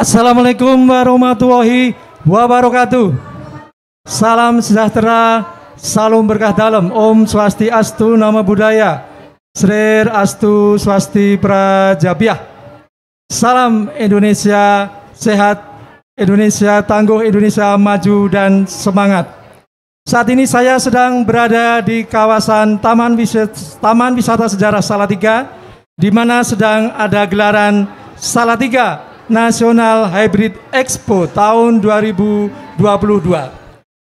Assalamualaikum warahmatullahi wabarakatuh. Salam sejahtera, salam berkah dalam. Om Swastiastu, Namo Buddhaya. Srir Astu Swasti Prajabiah. Salam Indonesia sehat, Indonesia tangguh, Indonesia maju dan semangat. Saat ini saya sedang berada di kawasan Taman Wisata Sejarah Salatiga, di mana sedang ada gelaran Salatiga National Hybrid Expo tahun 2022.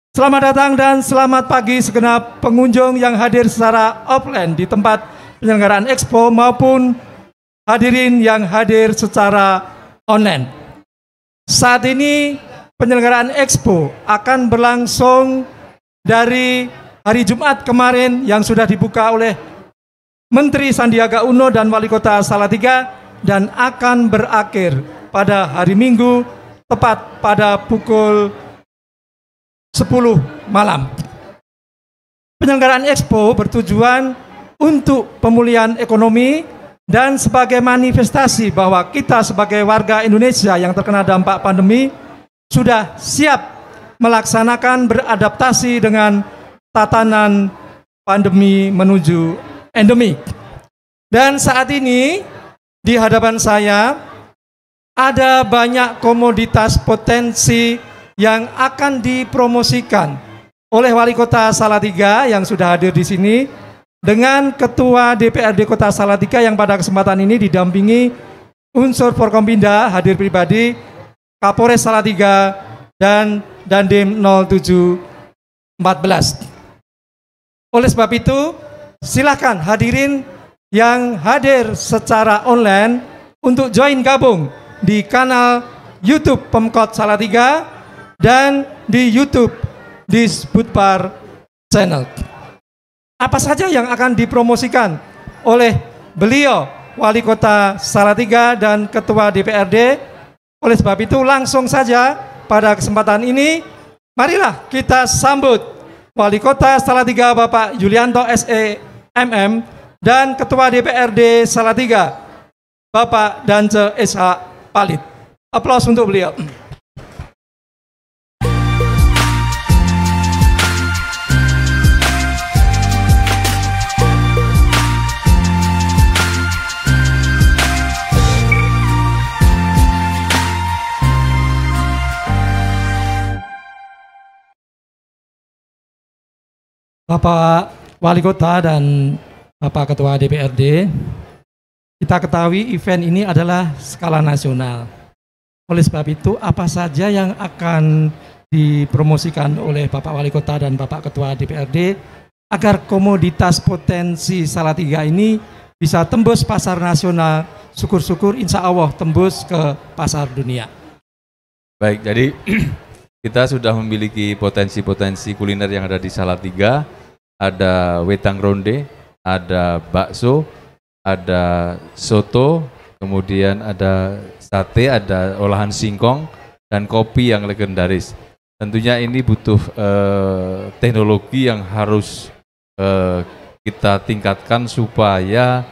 Selamat datang dan selamat pagi segenap pengunjung yang hadir secara offline di tempat penyelenggaraan Expo maupun hadirin yang hadir secara online. Saat ini penyelenggaraan Expo akan berlangsung dari hari Jumat kemarin yang sudah dibuka oleh Menteri Sandiaga Uno dan Wali Kota Salatiga dan akan berakhir pada hari Minggu tepat pada pukul 10 malam. Penyelenggaraan Expo bertujuan untuk pemulihan ekonomi dan sebagai manifestasi bahwa kita sebagai warga Indonesia yang terkena dampak pandemi sudah siap melaksanakan beradaptasi dengan tatanan pandemi menuju endemik. Dan saat ini di hadapan saya ada banyak komoditas potensi yang akan dipromosikan oleh Wali Kota Salatiga yang sudah hadir di sini dengan Ketua DPRD Kota Salatiga yang pada kesempatan ini didampingi unsur Forkompinda hadir pribadi, Kapolres Salatiga dan Dandim 0714. Oleh sebab itu, silakan hadirin yang hadir secara online untuk join gabung di kanal YouTube Pemkot Salatiga dan di YouTube Disbudpar Channel. Apa saja yang akan dipromosikan oleh beliau Wali Kota Salatiga dan Ketua DPRD? Oleh sebab itu langsung saja pada kesempatan ini marilah kita sambut Wali Kota Salatiga Bapak Yulianto SE MM dan Ketua DPRD Salatiga Bapak Dance SH Palit. Aplaus untuk beliau. Bapak Wali Kota dan Bapak Ketua DPRD, kita ketahui event ini adalah skala nasional. Oleh sebab itu, apa saja yang akan dipromosikan oleh Bapak Wali Kota dan Bapak Ketua DPRD agar komoditas potensi Salatiga ini bisa tembus pasar nasional, syukur-syukur insya Allah tembus ke pasar dunia. Baik, jadi kita sudah memiliki potensi-potensi kuliner yang ada di Salatiga. Ada wedang ronde, ada bakso, ada soto, kemudian ada sate, ada olahan singkong, dan kopi yang legendaris. Tentunya ini butuh teknologi yang harus kita tingkatkan supaya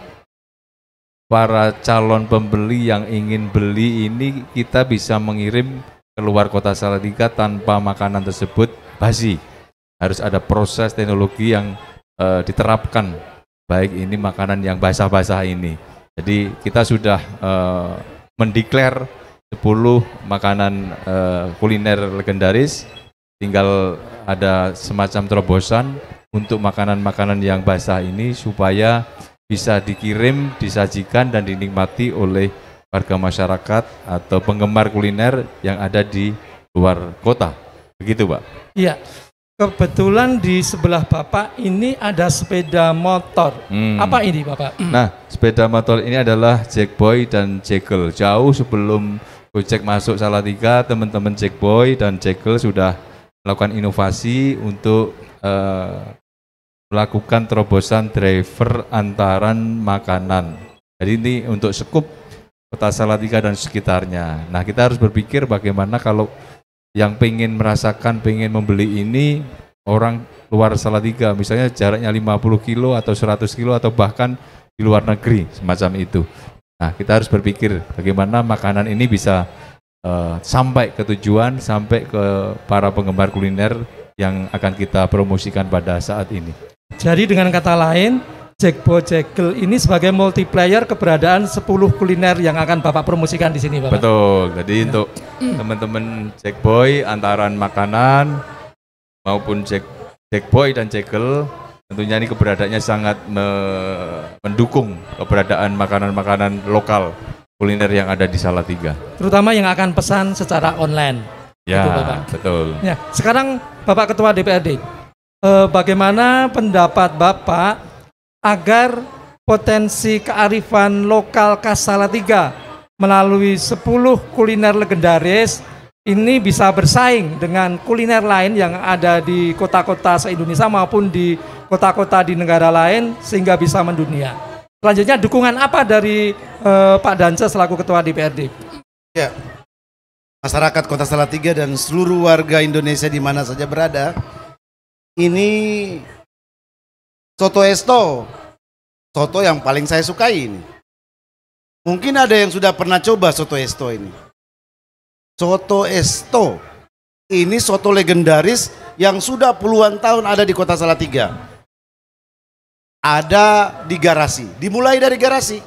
para calon pembeli yang ingin beli ini kita bisa mengirim keluar kota Salatiga tanpa makanan tersebut basi. Harus ada proses teknologi yang diterapkan, baik ini makanan yang basah-basah ini. Jadi kita sudah mendeklar 10 makanan kuliner legendaris, tinggal ada semacam terobosan untuk makanan-makanan yang basah ini supaya bisa dikirim, disajikan dan dinikmati oleh warga masyarakat atau penggemar kuliner yang ada di luar kota. Begitu, Pak? Iya. Kebetulan di sebelah Bapak ini ada sepeda motor. Apa ini, Bapak? Nah, sepeda motor ini adalah Jackboy dan Jekyll. Jauh sebelum Gojek masuk Salatiga, teman-teman Jackboy dan Jekyll sudah melakukan inovasi untuk melakukan terobosan driver antaran makanan. Jadi ini untuk skup kota Salatiga dan sekitarnya. Nah, kita harus berpikir bagaimana kalau yang pengen merasakan, pengen membeli ini orang luar Salatiga, misalnya jaraknya 50 kilo atau 100 kilo atau bahkan di luar negeri, semacam itu. Nah, kita harus berpikir bagaimana makanan ini bisa sampai ke tujuan, sampai ke para penggemar kuliner yang akan kita promosikan pada saat ini. Jadi dengan kata lain, Jackboy Jegel ini sebagai multiplayer keberadaan 10 kuliner yang akan Bapak promosikan di sini, Bapak. Betul. Jadi untuk teman-teman Jackboy, antaran makanan maupun Jackboy dan Jegel, tentunya ini keberadaannya sangat mendukung keberadaan makanan-makanan lokal kuliner yang ada di Salatiga. Terutama yang akan pesan secara online. Ya, itu, Bapak. Betul. Ya, sekarang Bapak Ketua DPRD, bagaimana pendapat Bapak agar potensi kearifan lokal khas Salatiga melalui 10 kuliner legendaris ini bisa bersaing dengan kuliner lain yang ada di kota-kota se-Indonesia maupun di kota-kota di negara lain sehingga bisa mendunia. Selanjutnya dukungan apa dari Pak Dance selaku Ketua DPRD? Ya, masyarakat Kota Salatiga dan seluruh warga Indonesia di mana saja berada, ini soto esto, soto yang paling saya sukai ini. Mungkin ada yang sudah pernah coba soto esto ini. Soto esto, ini soto legendaris yang sudah puluhan tahun ada di Kota Salatiga. Ada di garasi, dimulai dari garasi.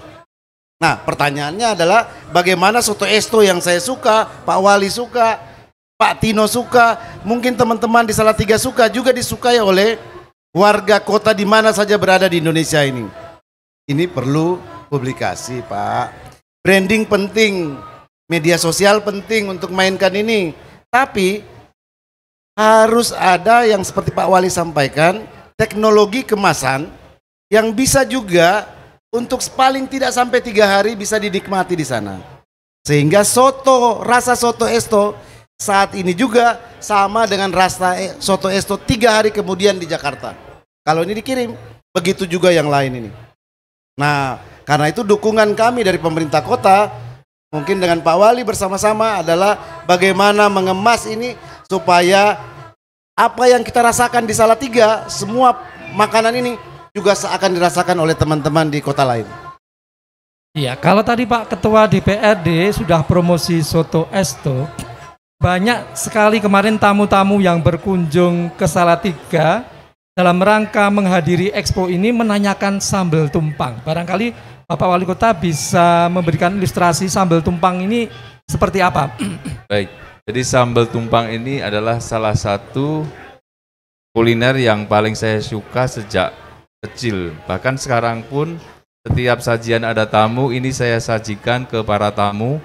Nah, pertanyaannya adalah bagaimana soto esto yang saya suka, Pak Wali suka, Pak Tino suka, mungkin teman-teman di Salatiga suka, juga disukai oleh warga kota di mana saja berada di Indonesia ini. Ini perlu publikasi, Pak. Branding penting, media sosial penting untuk mainkan ini. Tapi harus ada yang seperti Pak Wali sampaikan, teknologi kemasan yang bisa juga untuk paling tidak sampai 3 hari bisa dinikmati di sana. Sehingga rasa soto esto saat ini juga sama dengan rasa soto esto 3 hari kemudian di Jakarta. Kalau ini dikirim, begitu juga yang lain ini. Nah, karena itu dukungan kami dari pemerintah kota, mungkin dengan Pak Wali bersama-sama adalah bagaimana mengemas ini supaya apa yang kita rasakan di Salatiga, semua makanan ini juga akan dirasakan oleh teman-teman di kota lain. Iya, kalau tadi Pak Ketua DPRD sudah promosi soto esto, banyak sekali kemarin tamu-tamu yang berkunjung ke Salatiga dalam rangka menghadiri expo ini menanyakan sambal tumpang. Barangkali Bapak Wali Kota bisa memberikan ilustrasi sambal tumpang ini seperti apa? Baik, jadi sambal tumpang ini adalah salah satu kuliner yang paling saya suka sejak kecil. Bahkan sekarang pun setiap sajian ada tamu, ini saya sajikan ke para tamu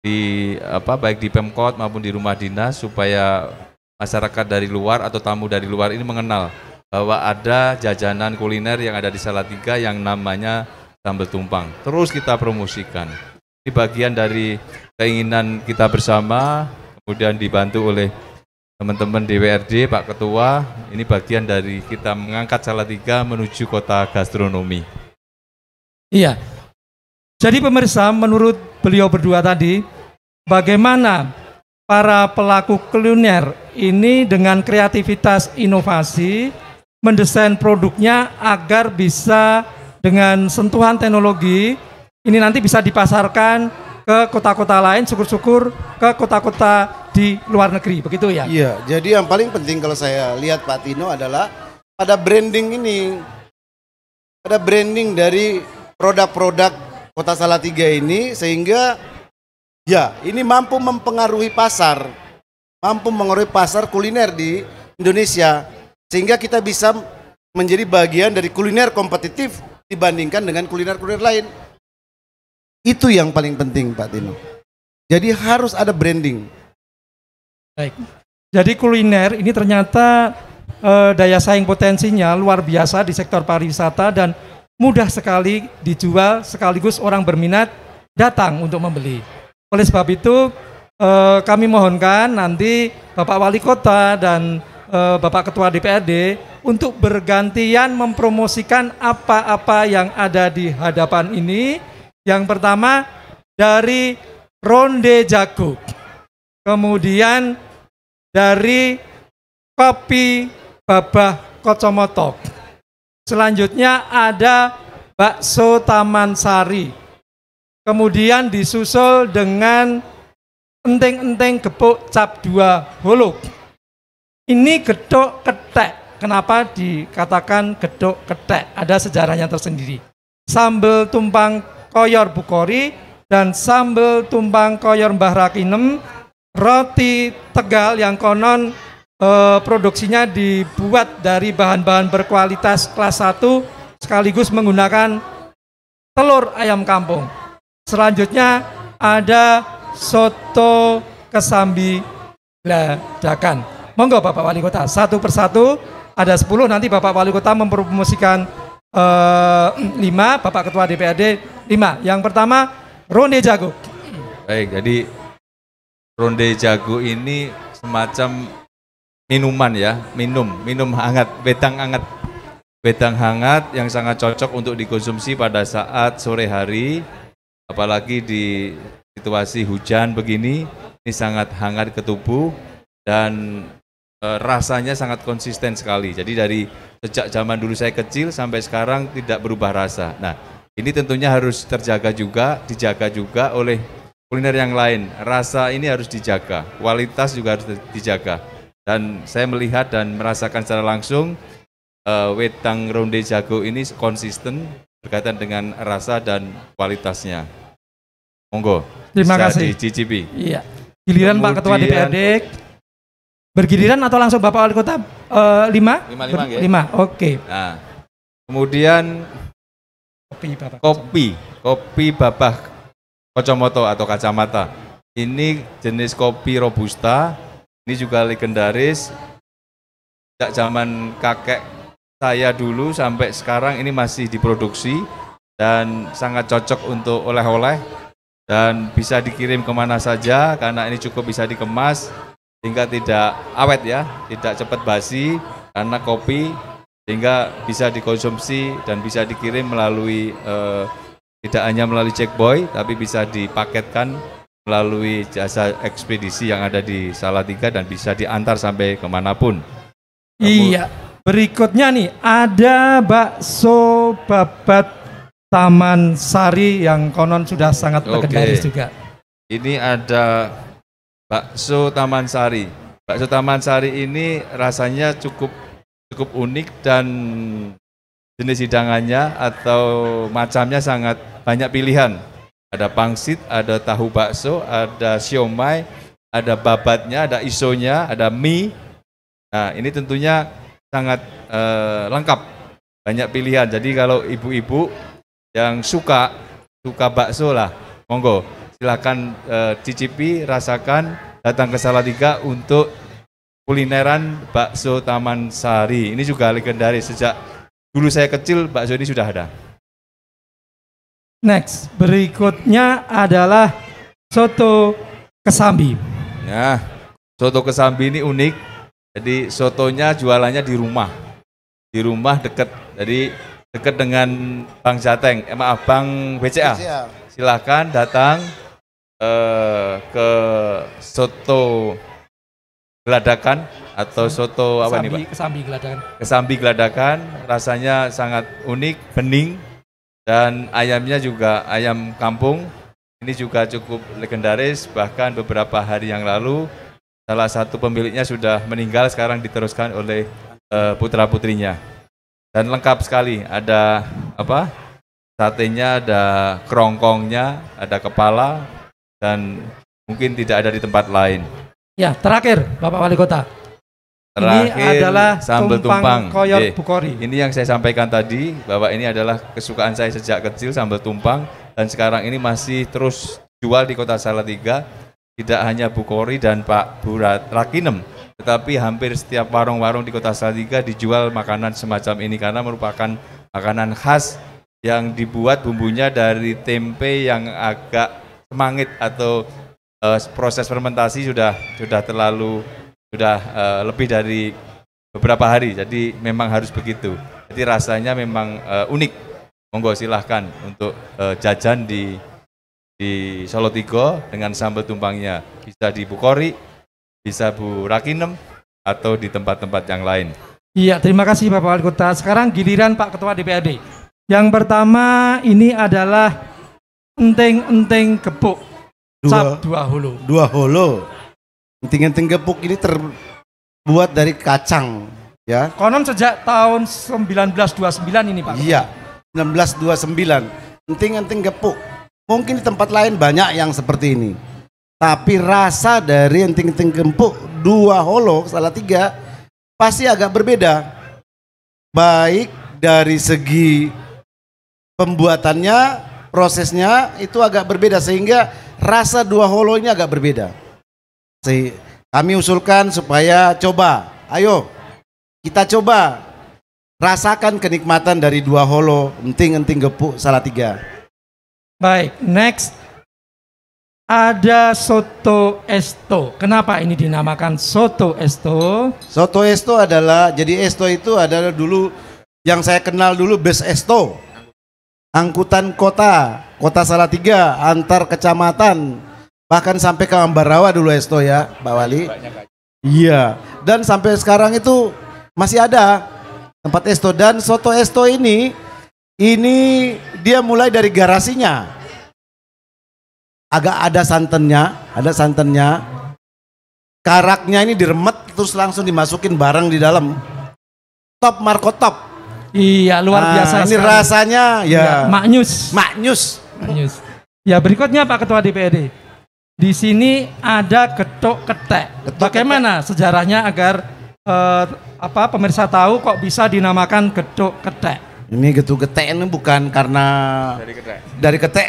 di baik di Pemkot maupun di rumah dinas supaya masyarakat dari luar atau tamu dari luar ini mengenal bahwa ada jajanan kuliner yang ada di Salatiga yang namanya sambal tumpang. Terus kita promosikan. Ini bagian dari keinginan kita bersama, kemudian dibantu oleh teman-teman DPRD, Pak Ketua, ini bagian dari kita mengangkat Salatiga menuju kota gastronomi. Iya. Jadi pemirsa, menurut beliau berdua tadi, bagaimana para pelaku kuliner ini dengan kreativitas inovasi mendesain produknya agar bisa dengan sentuhan teknologi ini nanti bisa dipasarkan ke kota-kota lain, syukur-syukur ke kota-kota di luar negeri, begitu ya? Iya, jadi yang paling penting kalau saya lihat Pak Tino adalah pada branding ini, ada branding dari produk-produk Kota Salatiga ini sehingga ya ini mampu mempengaruhi pasar kuliner di Indonesia sehingga kita bisa menjadi bagian dari kuliner kompetitif dibandingkan dengan kuliner-kuliner lain. Itu yang paling penting Pak Tino. Jadi harus ada branding. Baik. Jadi kuliner ini ternyata daya saing potensinya luar biasa di sektor pariwisata dan mudah sekali dijual sekaligus orang berminat datang untuk membeli. Oleh sebab itu kami mohonkan nanti Bapak Wali Kota dan Bapak Ketua DPRD untuk bergantian mempromosikan apa-apa yang ada di hadapan ini. Yang pertama dari ronde jagung, kemudian dari kopi Babah Kocomoto, selanjutnya ada bakso Taman Sari, kemudian disusul dengan enteng-enteng gepuk cap 2 holo. Ini gedok ketek. Kenapa dikatakan gedok ketek? Ada sejarahnya tersendiri. Sambal tumpang koyor Bukori dan sambal tumpang koyor Mbah Rakinem, roti Tegal yang konon produksinya dibuat dari bahan-bahan berkualitas kelas 1 sekaligus menggunakan telur ayam kampung. Selanjutnya ada soto kesambi ladakan. Monggo Bapak Wali Kota, satu persatu, ada 10, nanti Bapak Wali Kota mempromosikan 5, Bapak Ketua DPRD 5. Yang pertama, ronde jago. Baik, jadi ronde jago ini semacam minuman ya, minum hangat, wedang hangat yang sangat cocok untuk dikonsumsi pada saat sore hari, apalagi di situasi hujan begini, ini sangat hangat ke tubuh dan rasanya sangat konsisten sekali. Jadi dari sejak zaman dulu saya kecil sampai sekarang tidak berubah rasa. Nah, ini tentunya harus dijaga juga oleh kuliner yang lain. Rasa ini harus dijaga, kualitas juga harus dijaga. Dan saya melihat dan merasakan secara langsung wedang ronde jago ini konsisten berkaitan dengan rasa dan kualitasnya. Monggo. Terima bisa kasih. Dicicipi. Iya. Giliran Pak Ketua DPRD. Bergiliran atau langsung Bapak Wali Kota 5? 5. Oke. Nah, kemudian kopi Babah Kocomoto atau kacamata. Ini jenis kopi robusta. Ini juga legendaris. Sejak zaman kakek saya dulu sampai sekarang ini masih diproduksi dan sangat cocok untuk oleh-oleh dan bisa dikirim kemana saja karena ini cukup bisa dikemas sehingga tidak awet ya, tidak cepat basi karena kopi, sehingga bisa dikonsumsi dan bisa dikirim melalui tidak hanya melalui checkboy tapi bisa dipaketkan melalui jasa ekspedisi yang ada di Salatiga dan bisa diantar sampai kemanapun. Iya, berikutnya nih ada bakso babat Taman Sari yang konon sudah sangat legendaris juga. Ini ada bakso Taman Sari. Bakso Taman Sari ini rasanya cukup unik dan jenis hidangannya atau macamnya sangat banyak pilihan. Ada pangsit, ada tahu bakso, ada siomay, ada babatnya, ada isonya, ada mie. Nah, ini tentunya sangat lengkap, banyak pilihan. Jadi kalau ibu-ibu yang suka bakso lah, monggo silakan cicipi, rasakan, datang ke Salatiga untuk kulineran bakso Taman Sari. Ini juga legendaris, sejak dulu saya kecil bakso ini sudah ada. Next, berikutnya adalah soto Kesambi. Nah, soto Kesambi ini unik. Jadi sotonya jualannya di rumah dekat. Jadi dekat dengan Bang Jateng, Bang BCA. Silahkan datang ke soto Geladakan atau soto apa nih Pak? Kesambi Geladakan. Kesambi Geladakan, rasanya sangat unik, bening, dan ayamnya juga ayam kampung. Ini juga cukup legendaris, bahkan beberapa hari yang lalu salah satu pemiliknya sudah meninggal, sekarang diteruskan oleh putra-putrinya. Dan lengkap sekali, ada apa? Satenya, ada kerongkongnya, ada kepala, dan mungkin tidak ada di tempat lain. Ya, terakhir Bapak Wali Kota. Terakhir, ini adalah sambal tumpang koyor Bukori. Ini yang saya sampaikan tadi, bahwa ini adalah kesukaan saya sejak kecil, sambal tumpang, dan sekarang ini masih terus jual di Kota Salatiga. Tidak hanya Bukori dan Pak Rakinem, tetapi hampir setiap warung-warung di Kota Salatiga dijual makanan semacam ini karena merupakan makanan khas yang dibuat bumbunya dari tempe yang agak semangit atau proses fermentasi sudah lebih dari beberapa hari, jadi memang harus begitu. Jadi rasanya memang unik. Monggo silahkan untuk jajan di Salatiga dengan sambal tumpangnya. Bisa di Bukori, bisa Bu Rakinem, atau di tempat-tempat yang lain. Iya, terima kasih Bapak Wali Kota. Sekarang giliran Pak Ketua DPRD. Yang pertama ini adalah enteng-enteng gepuk. Cap dua holo. Dua holo. Enting-enting gepuk ini terbuat dari kacang, ya. Konon sejak tahun 1929 ini Pak. Iya, 1929. Enting-enting gepuk. Mungkin di tempat lain banyak yang seperti ini. Tapi rasa dari enting-enting gepuk dua holo Salatiga pasti agak berbeda. Baik dari segi pembuatannya, prosesnya itu agak berbeda sehingga rasa dua holo ini agak berbeda. Kami usulkan supaya coba, ayo kita coba rasakan kenikmatan dari dua holo enting-enting gepuk Salatiga. Baik, next ada soto esto. Kenapa ini dinamakan soto esto? Soto esto adalah, jadi esto itu adalah dulu yang saya kenal dulu bus esto. Angkutan kota Salatiga antar kecamatan, bahkan sampai ke Ambarawa dulu esto ya Pak Wali. Iya, dan sampai sekarang itu masih ada tempat esto. Dan soto esto ini dia mulai dari garasinya, agak ada santannya, karaknya ini diremet terus langsung dimasukin barang di dalam. Top markotop. Iya, luar biasa. Ini sekali. rasanya ya maknyus. Maknyus. Ya, berikutnya Pak Ketua DPRD. Di sini ada getuk ketek. Bagaimana sejarahnya agar pemirsa tahu kok bisa dinamakan getuk ketek? Ini getuk ketek ini bukan karena dari ketek.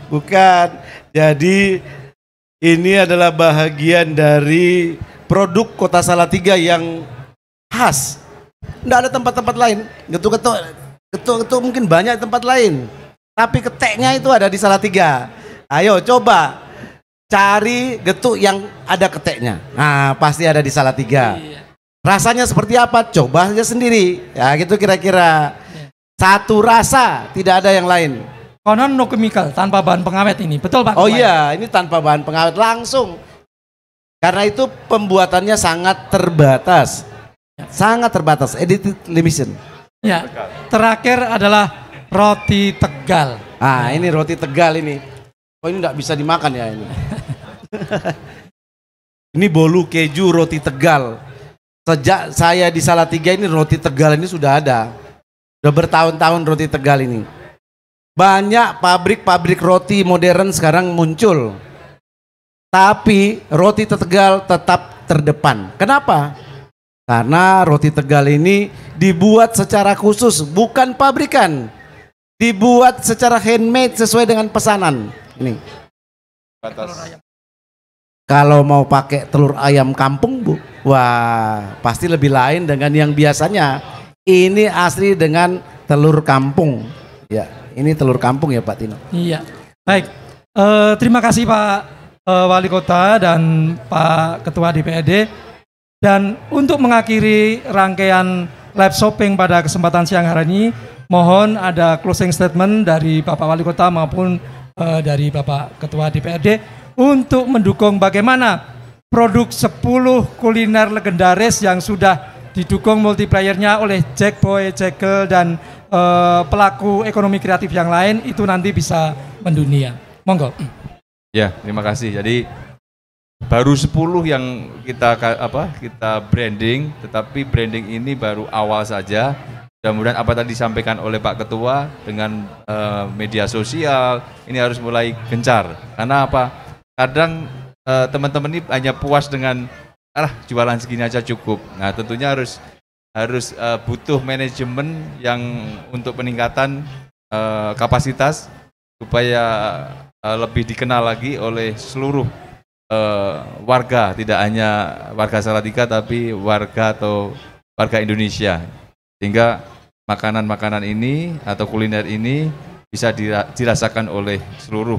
Bukan. Jadi ini adalah bagian dari produk Kota Salatiga yang khas. Nggak ada tempat-tempat lain. Getuk mungkin banyak tempat lain. Tapi keteknya itu ada di Salatiga. Ayo coba cari getuk yang ada keteknya. Nah, pasti ada di Salatiga. Rasanya seperti apa? Coba saja sendiri. Ya gitu kira-kira. Satu rasa, tidak ada yang lain. Konon no chemical, tanpa bahan pengawet ini. Betul Pak? Oh iya, ini tanpa bahan pengawet langsung. Karena itu pembuatannya sangat terbatas. Sangat terbatas, edited limited. Ya, terakhir adalah roti Tegal. Ah, ini roti Tegal ini. Oh, ini enggak bisa dimakan ya ini. Ini bolu keju roti Tegal. Sejak saya di Salatiga ini roti Tegal ini sudah ada. Sudah bertahun-tahun roti Tegal ini. Banyak pabrik-pabrik roti modern sekarang muncul. Tapi roti Tegal tetap terdepan. Kenapa? Karena roti Tegal ini dibuat secara khusus, bukan pabrikan. Dibuat secara handmade sesuai dengan pesanan. Ini. Kalau mau pakai telur ayam kampung, Bu, wah pasti lebih lain dengan yang biasanya. Ini asli dengan telur kampung. Ya, ini telur kampung ya Pak Tino. Iya. Baik. Terima kasih Pak Wali Kota dan Pak Ketua DPRD. Dan untuk mengakhiri rangkaian live shopping pada kesempatan siang hari ini, mohon ada closing statement dari Bapak Wali Kota maupun dari Bapak Ketua DPRD untuk mendukung bagaimana produk 10 kuliner legendaris yang sudah didukung multiplayernya oleh Jack Boy, Jekyll dan pelaku ekonomi kreatif yang lain itu nanti bisa mendunia. Monggo. Ya, terima kasih. Jadi baru 10 yang kita branding, tetapi branding ini baru awal saja. Mudah-mudahan apa tadi disampaikan oleh Pak Ketua dengan media sosial ini harus mulai gencar. Karena apa? Kadang teman-teman ini hanya puas dengan jualan segini aja cukup. Nah, tentunya harus butuh manajemen yang untuk peningkatan kapasitas supaya lebih dikenal lagi oleh seluruh warga, tidak hanya warga Salatiga tapi warga atau warga Indonesia, sehingga makanan-makanan ini atau kuliner ini bisa dirasakan oleh seluruh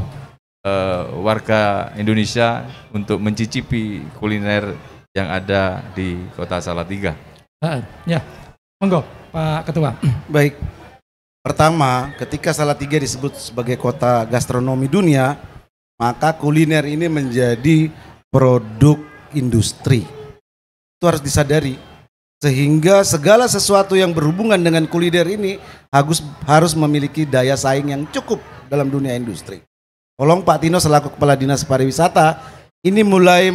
warga Indonesia untuk mencicipi kuliner yang ada di Kota Salatiga. Ya, monggo Pak Ketua. Baik, pertama ketika Salatiga disebut sebagai kota gastronomi dunia, maka kuliner ini menjadi produk industri. Itu harus disadari. Sehingga segala sesuatu yang berhubungan dengan kuliner ini harus memiliki daya saing yang cukup dalam dunia industri. Tolong Pak Tino selaku Kepala Dinas Pariwisata ini mulai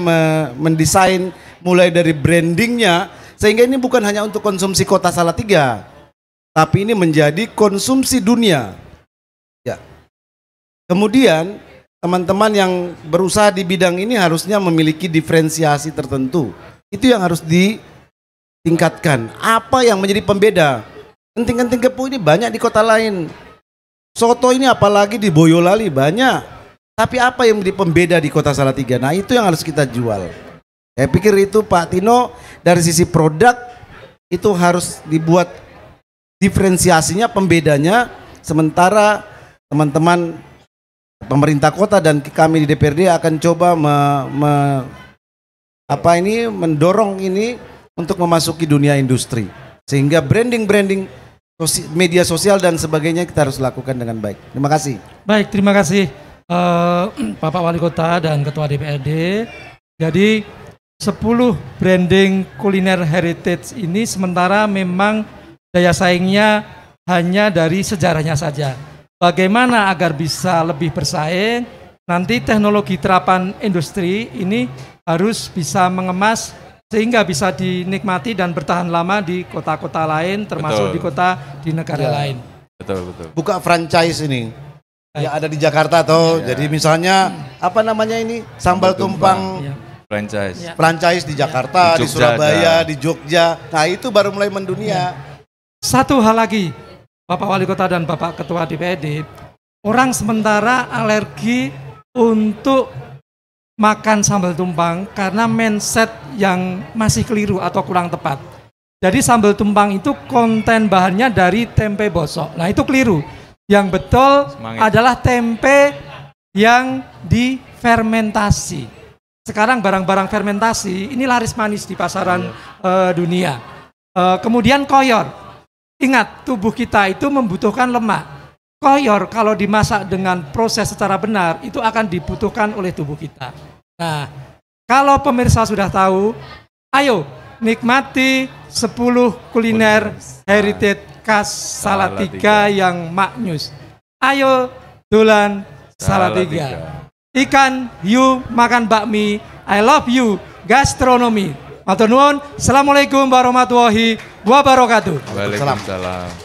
mendesain mulai dari brandingnya sehingga ini bukan hanya untuk konsumsi kota Salatiga, tapi ini menjadi konsumsi dunia. Ya. Kemudian teman-teman yang berusaha di bidang ini harusnya memiliki diferensiasi tertentu. Itu yang harus ditingkatkan. Apa yang menjadi pembeda? Kenting-kenting kepu ini banyak di kota lain. Soto ini apalagi di Boyolali banyak. Tapi apa yang menjadi pembeda di kota Salatiga? Nah itu yang harus kita jual. Saya pikir itu Pak Tino dari sisi produk itu harus dibuat diferensiasinya, pembedanya. Sementara teman-teman pemerintah kota dan kami di DPRD akan coba mendorong ini untuk memasuki dunia industri. Sehingga branding media sosial dan sebagainya kita harus lakukan dengan baik. Terima kasih. Baik, terima kasih Bapak Wali Kota dan Ketua DPRD. Jadi 10 branding kuliner heritage ini sementara memang daya saingnya hanya dari sejarahnya saja. Bagaimana agar bisa lebih bersaing? Nanti teknologi terapan industri ini harus bisa mengemas sehingga bisa dinikmati dan bertahan lama di kota-kota lain, termasuk di negara lain. Betul. Buka franchise ini. Ya ada di Jakarta toh. Jadi misalnya apa namanya ini? Sambal tumpang. Franchise di Jakarta, di Surabaya, di Jogja. Nah, itu baru mulai mendunia. Satu hal lagi, Bapak Wali Kota dan Bapak Ketua DPRD, orang sementara alergi untuk makan sambal tumpang karena mindset yang masih keliru atau kurang tepat. Jadi sambal tumpang itu konten bahannya dari tempe bosok. Nah itu keliru. Yang betul adalah tempe yang difermentasi. Sekarang barang-barang fermentasi ini laris manis di pasaran dunia. Kemudian koyor. Ingat, tubuh kita itu membutuhkan lemak. Koyor kalau dimasak dengan proses secara benar itu akan dibutuhkan oleh tubuh kita. Nah, kalau pemirsa sudah tahu, ayo nikmati 10 kuliner heritage khas Salatiga yang maknyus. Ayo dolan Salatiga. Ikan hiu makan bakmi. I love you gastronomi. Matur nuwun. Assalamualaikum warahmatullahi wabarakatuh. Waalaikumsalam.